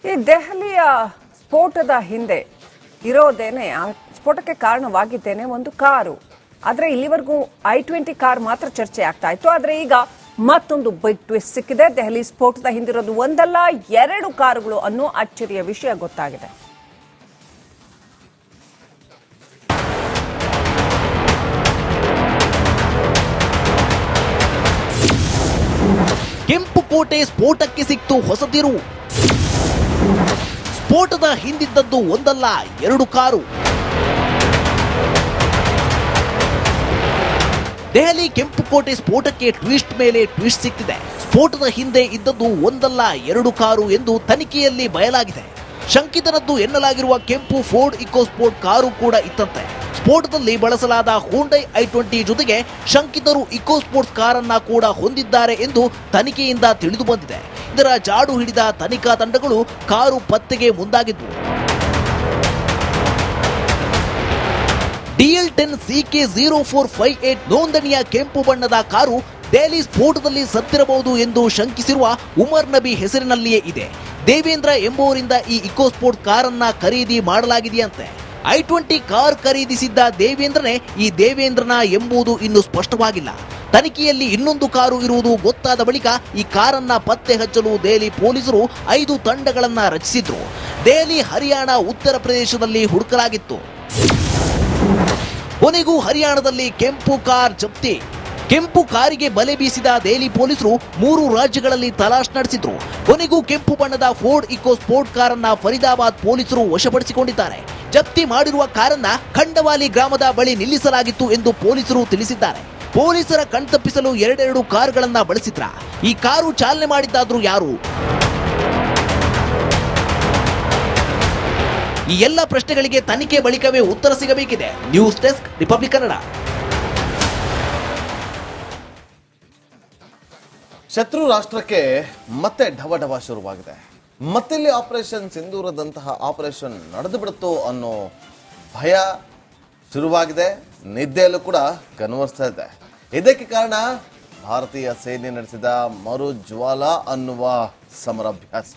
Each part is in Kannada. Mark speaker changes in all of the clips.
Speaker 1: ಈ ದೆಹಲಿಯ ಸ್ಫೋಟದ ಹಿಂದೆ ಇರೋದೇನೆ, ಆ ಸ್ಫೋಟಕ್ಕೆ ಕಾರಣವಾಗಿದ್ದೇನೆ ಒಂದು ಕಾರು. ಆದರೆ ಇಲ್ಲಿವರೆಗೂ i20 ಕಾರ್ ಮಾತ್ರ ಚರ್ಚೆ ಆಗ್ತಾ ಇತ್ತು. ಆದರೆ ಈಗ ಮತ್ತೊಂದು ಬಿಗ್ ಟ್ವಿಸ್ಟ್ ಸಿಕ್ಕಿದೆ. ದೆಹಲಿ ಸ್ಫೋಟದ ಹಿಂದಿರೋದು ಒಂದಲ್ಲ ಎರಡು ಕಾರುಗಳು ಅನ್ನೋ ಅಚ್ಚರಿಯ ವಿಷಯ ಗೊತ್ತಾಗಿದೆ.
Speaker 2: ಕೆಂಪುಕೋಟೆ ಸ್ಫೋಟಕ್ಕೆ ಸಿಕ್ತು ಹೊಸ ತಿರುವು. ಸ್ಫೋಟದ ಹಿಂದಿದ್ದದ್ದು ಒಂದಲ್ಲ ಎರಡು ಕಾರು. ದೆಹಲಿ ಕೆಂಪುಕೋಟೆ ಸ್ಫೋಟಕ್ಕೆ ಟ್ವಿಸ್ಟ್ ಮೇಲೆ ಟ್ವಿಸ್ಟ್ ಸಿಕ್ತಿದೆ. ಸ್ಫೋಟದ ಹಿಂದೆ ಇದ್ದದ್ದು ಒಂದಲ್ಲ ಎರಡು ಕಾರು ಎಂದು ತನಿಖೆಯಲ್ಲಿ ಬಯಲಾಗಿದೆ. ಶಂಕಿತನದ್ದು ಎನ್ನಲಾಗಿರುವ ಕೆಂಪು ಫೋರ್ಡ್ ಇಕೋಸ್ಪೋರ್ಟ್ ಕಾರು ಕೂಡ ಇತ್ತಂತೆ. ಸ್ಫೋಟದಲ್ಲಿ ಬಳಸಲಾದ ಹ್ಯುಂಡೈ i20 ಜೊತೆಗೆ ಶಂಕಿತರು ಇಕೋಸ್ಪೋರ್ಟ್ಸ್ ಕಾರನ್ನ ಕೂಡ ಹೊಂದಿದ್ದಾರೆ ಎಂದು ತನಿಖೆಯಿಂದ ತಿಳಿದು ಬಂದಿದೆ. ಇದರ ಜಾಡು ಹಿಡಿದ ತನಿಖಾ ತಂಡಗಳು ಕಾರು ಪತ್ತೆಗೆ ಮುಂದಾಗಿದ್ವು. DL10 CK0458 ನೋಂದಣಿಯ ಕೆಂಪು ಬಣ್ಣದ ಕಾರು ದೆಹಲಿ ಸ್ಫೋಟದಲ್ಲಿ ಸತ್ತಿರಬಹುದು ಎಂದು ಶಂಕಿಸಿರುವ ಉಮರ್ ನಬಿ ಹೆಸರಿನಲ್ಲಿಯೇ ಇದೆ. ದೇವೇಂದ್ರ ಎಂಬುವರಿಂದ ಈ ಇಕೋಸ್ಪೋರ್ಟ್ ಕಾರನ್ನ ಖರೀದಿ ಮಾಡಲಾಗಿದೆಯಂತೆ. i20 ಕಾರ್ ಖರೀದಿಸಿದ್ದ ದೇವೇಂದ್ರನೇ ಈ ದೇವೇಂದ್ರನ ಎಂಬುದು ಇನ್ನೂ ಸ್ಪಷ್ಟವಾಗಿಲ್ಲ. ತನಿಖೆಯಲ್ಲಿ ಇನ್ನೊಂದು ಕಾರು ಇರುವುದು ಗೊತ್ತಾದ ಬಳಿಕ ಈ ಕಾರನ್ನ ಪತ್ತೆ ಹಚ್ಚಲು ದೆಹಲಿ ಪೊಲೀಸರು 5 ತಂಡಗಳನ್ನ ರಚಿಸಿದ್ರು. ದೆಹಲಿ, ಹರಿಯಾಣ, ಉತ್ತರ ಪ್ರದೇಶದಲ್ಲಿ ಹುಡುಕಲಾಗಿತ್ತು. ಕೊನೆಗೂ ಹರಿಯಾಣದಲ್ಲಿ ಕೆಂಪು ಕಾರ್ ಜಪ್ತಿ. ಕೆಂಪು ಕಾರಿಗೆ ಬಲೆ ಬೀಸಿದ ದೆಹಲಿ ಪೊಲೀಸರು 3 ರಾಜ್ಯಗಳಲ್ಲಿ ತಲಾಶ್ ನಡೆಸಿದ್ರು. ಕೊನೆಗೂ ಕೆಂಪು ಬಣ್ಣದ ಫೋರ್ಡ್ ಇಕೋಸ್ಪೋರ್ಟ್ ಕಾರನ್ನ ಫರೀದಾಬಾದ್ ಪೊಲೀಸರು ವಶಪಡಿಸಿಕೊಂಡಿದ್ದಾರೆ. ಜಪ್ತಿ ಮಾಡಿರುವ ಕಾರನ್ನ ಖಂಡವಾಲಿ ಗ್ರಾಮದ ಬಳಿ ನಿಲ್ಲಿಸಲಾಗಿತ್ತು ಎಂದು ಪೊಲೀಸರು ತಿಳಿಸಿದ್ದಾರೆ. ಪೊಲೀಸರ ಕಣ್ತಪ್ಪಿಸಲು ಎರಡೆರಡು ಕಾರುಗಳನ್ನ ಬಳಸಿದ್ರ. ಈ ಕಾರು ಚಾಲನೆ ಮಾಡಿದ್ದಾದ್ರೂ ಯಾರು? ಈ ಎಲ್ಲ ಪ್ರಶ್ನೆಗಳಿಗೆ ತನಿಖೆ ಬಳಿಕವೇ ಉತ್ತರ ಸಿಗಬೇಕಿದೆ. News desk, Republic Kannada.
Speaker 3: ಶತ್ರು ರಾಷ್ಟ್ರಕ್ಕೆ ಮತ್ತೆ ಢವಢವ ಶುರುವಾಗಿದೆ. ಮತ್ತಿಲ್ಲಿ ಆಪರೇಷನ್ ಸಿಂಧೂರದಂತಹ ಆಪರೇಷನ್ ನಡೆದು ಬಿಡುತ್ತೋ ಅನ್ನೋ ಭಯ ಶುರುವಾಗಿದೆ. ನಿದ್ದೆಯಲ್ಲೂ ಕೂಡ ಕನ್ವರ್ಸ್ತಾ ಇದೆ. ಇದಕ್ಕೆ ಕಾರಣ ಭಾರತೀಯ ಸೇನೆ ನಡೆಸಿದ ಮರುಜ್ವಾಲಾ ಅನ್ನುವ ಸಮರಾಭ್ಯಾಸ.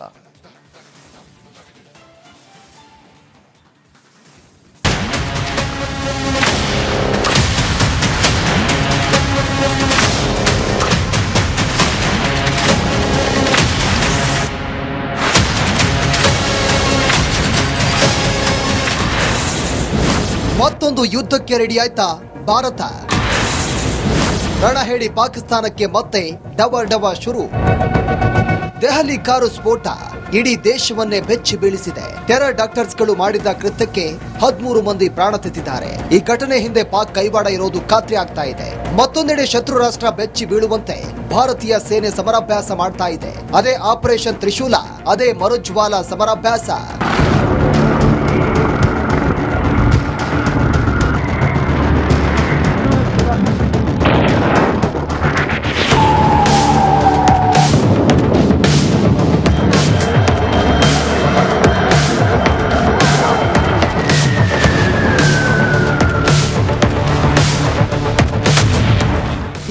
Speaker 4: ಮತ್ತೊಂದು ಯುದ್ಧಕ್ಕೆ ರೆಡಿ ಆಯ್ತಾ ಭಾರತ? ರಣ ಹೇಳಿ ಪಾಕಿಸ್ತಾನಕ್ಕೆ ಮತ್ತೆ ಡವ ಶುರು. ದೆಹಲಿ ಕಾರು ಸ್ಫೋಟ ಇಡೀ ದೇಶವನ್ನೇ ಬೆಚ್ಚಿ ಬೀಳಿಸಿದೆ. ಟೆರರ್ ಡಾಕ್ಟರ್ಸ್ಗಳು ಮಾಡಿದ ಕೃತ್ಯಕ್ಕೆ 13 ಮಂದಿ ಪ್ರಾಣ ತೆತ್ತಿದ್ದಾರೆ. ಈ ಘಟನೆ ಹಿಂದೆ ಪಾಕ್ ಕೈವಾಡ ಇರೋದು ಖಾತ್ರಿ ಆಗ್ತಾ ಇದೆ. ಮತ್ತೊಂದೆಡೆ ಶತ್ರು ರಾಷ್ಟ್ರ ಬೆಚ್ಚಿ ಬೀಳುವಂತೆ ಭಾರತೀಯ ಸೇನೆ ಸಮರಾಭ್ಯಾಸ ಮಾಡ್ತಾ ಇದೆ. ಅದೇ ಆಪರೇಷನ್ ತ್ರಿಶೂಲ, ಅದೇ ಮರುಜ್ವಾಲಾ ಸಮರಾಭ್ಯಾಸ.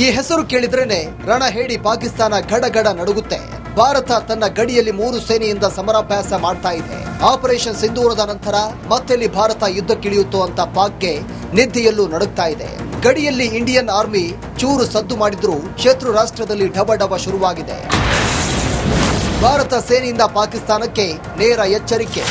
Speaker 4: ಈ ಹೆಸರು ಕೇಳಿದ್ರೇನೆ ರಣ ಹೇಳಿ ಪಾಕಿಸ್ತಾನ ಗಡಗಡ ನಡುಗುತ್ತೆ. ಭಾರತ ತನ್ನ ಗಡಿಯಲ್ಲಿ 3 ಸೇನೆಯಿಂದ ಸಮರಾಭ್ಯಾಸ ಮಾಡ್ತಾ ಇದೆ. ಆಪರೇಷನ್ ಸಿಂಧೂರದ ನಂತರ ಮತ್ತೆಲ್ಲಿ ಭಾರತ ಯುದ್ಧಕ್ಕಿಳಿಯುತ್ತೋ ಅಂತ ಪಾಕ್ಗೆ ನಿದ್ದೆಯಲ್ಲೂ ನಡುಗ್ತಾ ಇದೆ. ಗಡಿಯಲ್ಲಿ ಇಂಡಿಯನ್ ಆರ್ಮಿ ಚೂರು ಸದ್ದು ಮಾಡಿದ್ರೂ ಶತ್ರು ರಾಷ್ಟ್ರದಲ್ಲಿ ಢವಢವ ಶುರುವಾಗಿದೆ. ಭಾರತ ಸೇನೆಯಿಂದ ಪಾಕಿಸ್ತಾನಕ್ಕೆ ನೇರ ಎಚ್ಚರಿಕೆ.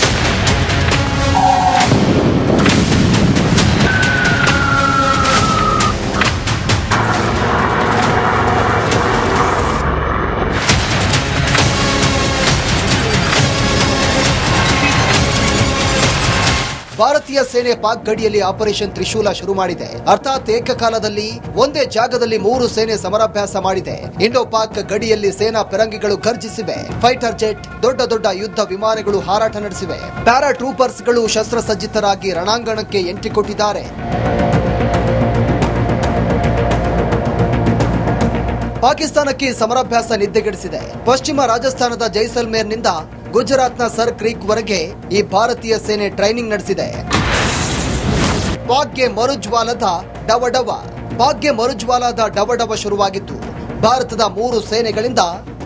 Speaker 4: ಭಾರತೀಯ ಸೇನೆ ಪಾಕ್ ಗಡಿಯಲ್ಲಿ ಆಪರೇಷನ್ ತ್ರಿಶೂಲ ಶುರು ಮಾಡಿದೆ. ಅರ್ಥಾತ್ ಏಕಕಾಲದಲ್ಲಿ ಒಂದೇ ಜಾಗದಲ್ಲಿ 3 ಸೇನೆ ಸಮರಾಭ್ಯಾಸ ಮಾಡಿದೆ. ಇಂಡೋ ಪಾಕ್ ಗಡಿಯಲ್ಲಿ ಸೇನಾ ಪೆರಂಗಿಗಳು ಗರ್ಜಿಸಿವೆ. ಫೈಟರ್ ಜೆಟ್, ದೊಡ್ಡ ಯುದ್ಧ ವಿಮಾನಗಳು ಹಾರಾಟ ನಡೆಸಿವೆ. ಪ್ಯಾರಾ ಟ್ರೂಪರ್ಸ್ಗಳು ಶಸ್ತ್ರಸಜ್ಜಿತರಾಗಿ ರಣಾಂಗಣಕ್ಕೆ ಎಂಟ್ರಿ ಕೊಟ್ಟಿದ್ದಾರೆ. ಪಾಕಿಸ್ತಾನಕ್ಕೆ ಸಮರಾಭ್ಯಾಸ ನಿದ್ದೆಗೆಡಿಸಿದೆ. ಪಶ್ಚಿಮ ರಾಜಸ್ಥಾನದ ಜೈಸಲ್ಮೇರ್ನಿಂದ ಗುಜರಾತ್ನ ಸರ್ ಕ್ರೀಕ್ ವರೆಗೆ ಈ ಭಾರತೀಯ ಸೇನೆ ಟ್ರೈನಿಂಗ್ ನಡೆಸಿದೆ. ಪಾಕ್ಗೆ ಮರುಜ್ವಾಲದ ಡವಡವ ಶುರುವಾಗಿತ್ತು. ಭಾರತದ 3 ಸೇನೆಗಳಿಂದ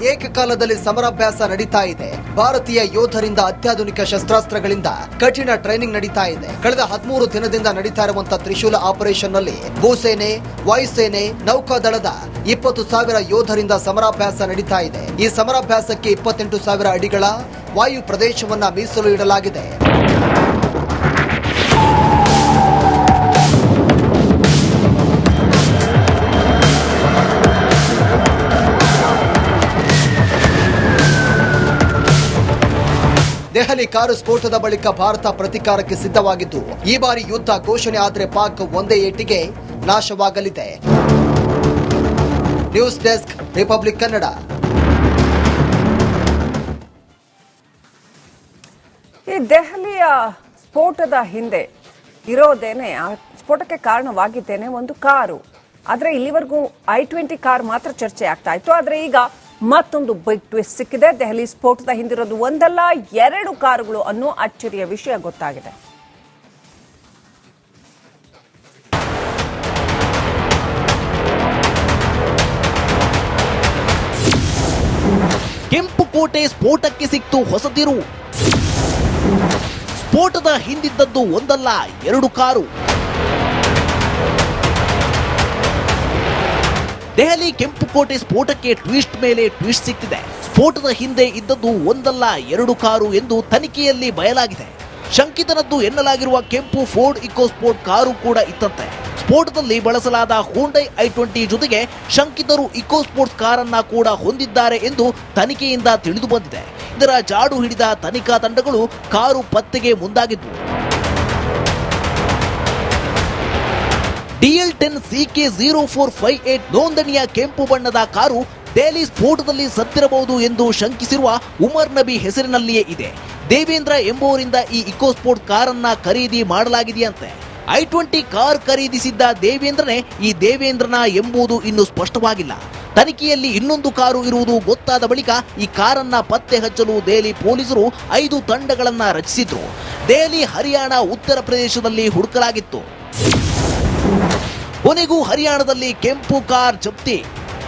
Speaker 4: ಏಕಕಾಲದಲ್ಲಿ ಸಮರಾಭ್ಯಾಸ ನಡೀತಾ ಇದೆ. ಭಾರತೀಯ ಯೋಧರಿಂದ ಅತ್ಯಾಧುನಿಕ ಶಸ್ತ್ರಾಸ್ತ್ರಗಳಿಂದ ಕಠಿಣ ಟ್ರೈನಿಂಗ್ ನಡೀತಾ ಇದೆ. ಕಳೆದ 13 ದಿನದಿಂದ ನಡೀತಾ ಇರುವಂತಹ ತ್ರಿಶೂಲ ಆಪರೇಷನ್ ನಲ್ಲಿ ಭೂಸೇನೆ, ವಾಯುಸೇನೆ, ನೌಕಾದಳದ 20,000 ಯೋಧರಿಂದ ಸಮರಾಭ್ಯಾಸ ನಡೀತಾ ಇದೆ. ಈ ಸಮರಾಭ್ಯಾಸಕ್ಕೆ 28,000 ಅಡಿಗಳ ವಾಯು ಪ್ರದೇಶವನ್ನ ಮೀಸಲು ಇಡಲಾಗಿದೆ. ದೆಹಲಿ ಕಾರು ಸ್ಫೋಟದ ಬಳಿಕ ಭಾರತ ಪ್ರತೀಕಾರಕ್ಕೆ ಸಿದ್ಧವಾಗಿದ್ದು, ಈ ಬಾರಿ ಯುದ್ಧ ಘೋಷಣೆ ಆದರೆ ಪಾಕ್ ಒಂದೇ ಏಟಿಗೆ ನಾಶವಾಗಲಿದೆ. News desk, Republic Kannada.
Speaker 1: ಈ ದೆಹಲಿಯ ಸ್ಫೋಟದ ಹಿಂದೆ ಇರೋದೇನೆ, ಆ ಸ್ಫೋಟಕ್ಕೆ ಕಾರಣವಾಗಿದ್ದೇನೆ ಒಂದು ಕಾರು. ಆದ್ರೆ ಇಲ್ಲಿವರೆಗೂ i20 ಕಾರ್ ಮಾತ್ರ ಚರ್ಚೆ ಆಗ್ತಾ ಇತ್ತು. ಆದ್ರೆ ಈಗ ಮತ್ತೊಂದು ಬಿಗ್ ಟ್ವಿಸ್ಟ್ ಸಿಕ್ಕಿದೆ. ದೆಹಲಿ ಸ್ಫೋಟದ ಹಿಂದಿರೋದು ಒಂದಲ್ಲ 2 ಕಾರುಗಳು ಅನ್ನೋ ಅಚ್ಚರಿಯ ವಿಷಯ ಗೊತ್ತಾಗಿದೆ.
Speaker 2: ಕೆಂಪುಕೋಟೆ ಸ್ಫೋಟಕ್ಕೆ ಸಿಕ್ತು ಹೊಸ ತಿರುವು. ಸ್ಫೋಟದ ಹಿಂದಿದ್ದದ್ದು ಒಂದಲ್ಲ 2 ಕಾರು. ದೆಹಲಿ ಕೆಂಪುಕೋಟೆ ಸ್ಫೋಟಕ್ಕೆ ಟ್ವಿಸ್ಟ್ ಮೇಲೆ ಟ್ವಿಸ್ಟ್ ಸಿಕ್ತಿದೆ. ಸ್ಫೋಟದ ಹಿಂದೆ ಇದ್ದದ್ದು ಒಂದಲ್ಲ 2 ಕಾರು ಎಂದು ತನಿಖೆಯಲ್ಲಿ ಬಯಲಾಗಿದೆ. ಶಂಕಿತನದ್ದು ಎನ್ನಲಾಗಿರುವ ಕೆಂಪು ಫೋರ್ಡ್ ಇಕೋಸ್ಪೋರ್ಟ್ ಕಾರು ಕೂಡ ಇತ್ತಂತೆ. ಸ್ಫೋಟದಲ್ಲಿ ಬಳಸಲಾದ ಹೋಂಡೈ i20 ಜೊತೆಗೆ ಶಂಕಿತರು ಇಕೋಸ್ಪೋರ್ಟ್ಸ್ ಕಾರನ್ನ ಕೂಡ ಹೊಂದಿದ್ದಾರೆ ಎಂದು ತನಿಖೆಯಿಂದ ತಿಳಿದು ಬಂದಿದೆ. ಇದರ ಜಾಡು ಹಿಡಿದ ತನಿಖಾ ತಂಡಗಳು ಕಾರು ಪತ್ತೆಗೆ ಮುಂದಾಗಿದ್ವು. DL10 CK0458 ನೋಂದಣಿಯ ಕೆಂಪು ಬಣ್ಣದ ಕಾರು ದೆಹಲಿ ಸ್ಫೋಟದಲ್ಲಿ ಸತ್ತಿರಬಹುದು ಎಂದು ಶಂಕಿಸಿರುವ ಉಮರ್ ನಬಿ ಹೆಸರಿನಲ್ಲಿಯೇ ಇದೆ. ದೇವೇಂದ್ರ ಎಂಬುವರಿಂದ ಈ ಇಕೋಸ್ಪೋರ್ಟ್ ಕಾರನ್ನ ಖರೀದಿ ಮಾಡಲಾಗಿದೆಯಂತೆ. i20 ಕಾರ್ ಖರೀದಿಸಿದ್ದ ದೇವೇಂದ್ರನೇ ಈ ದೇವೇಂದ್ರನ ಎಂಬುದು ಇನ್ನೂ ಸ್ಪಷ್ಟವಾಗಿಲ್ಲ. ತನಿಖೆಯಲ್ಲಿ ಇನ್ನೊಂದು ಕಾರು ಇರುವುದು ಗೊತ್ತಾದ ಬಳಿಕ ಈ ಕಾರನ್ನ ಪತ್ತೆ ಹಚ್ಚಲು ದೆಹಲಿ ಪೊಲೀಸರು 5 ತಂಡಗಳನ್ನ ರಚಿಸಿದ್ರು. ದೆಹಲಿ, ಹರಿಯಾಣ, ಉತ್ತರ ಪ್ರದೇಶದಲ್ಲಿ ಹುಡುಕಲಾಗಿತ್ತು. ಕೊನೆಗೂ ಹರಿಯಾಣದಲ್ಲಿ ಕೆಂಪು ಕಾರ್ ಜಪ್ತಿ.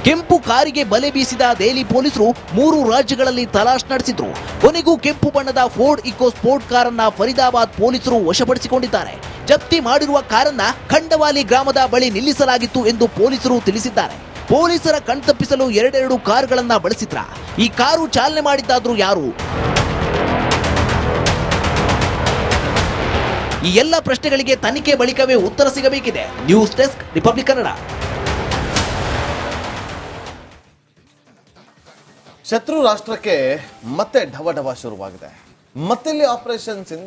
Speaker 2: ಕೆಂಪು ಕಾರಿಗೆ ಬಲೆ ಬೀಸಿದ ದೆಹಲಿ ಪೊಲೀಸರು 3 ರಾಜ್ಯಗಳಲ್ಲಿ ತಲಾಶ್ ನಡೆಸಿದ್ರು. ಕೊನೆಗೂ ಕೆಂಪು ಬಣ್ಣದ ಫೋರ್ಡ್ ಇಕೋಸ್ಪೋರ್ಟ್ ಕಾರನ್ನ ಫರೀದಾಬಾದ್ ಪೊಲೀಸರು ವಶಪಡಿಸಿಕೊಂಡಿದ್ದಾರೆ. ಜಪ್ತಿ ಮಾಡಿರುವ ಕಾರನ್ನ ಖಂಡವಾಲಿ ಗ್ರಾಮದ ಬಳಿ ನಿಲ್ಲಿಸಲಾಗಿತ್ತು ಎಂದು ಪೊಲೀಸರು ತಿಳಿಸಿದ್ದಾರೆ. ಪೊಲೀಸರ ಕಣ್ತಪ್ಪಿಸಲು 2 ಕಾರುಗಳನ್ನ ಬಳಸಿದ್ರ. ಈ ಕಾರು ಚಾಲನೆ ಮಾಡಿದ್ದಾದ್ರೂ ಯಾರು? ಈ ಎಲ್ಲ ಪ್ರಶ್ನೆಗಳಿಗೆ ತನಿಖೆ ಬಳಿಕವೇ ಉತ್ತರ ಸಿಗಬೇಕಿದೆ. News desk, Republic Kannada.
Speaker 3: ಶತ್ರು ರಾಷ್ಟ್ರಕ್ಕೆ ಮತ್ತೆ ಢವಢವ ಶುರುವಾಗಿದೆ. ಮತ್ತಿಲ್ಲಿ ಆಪರೇಷನ್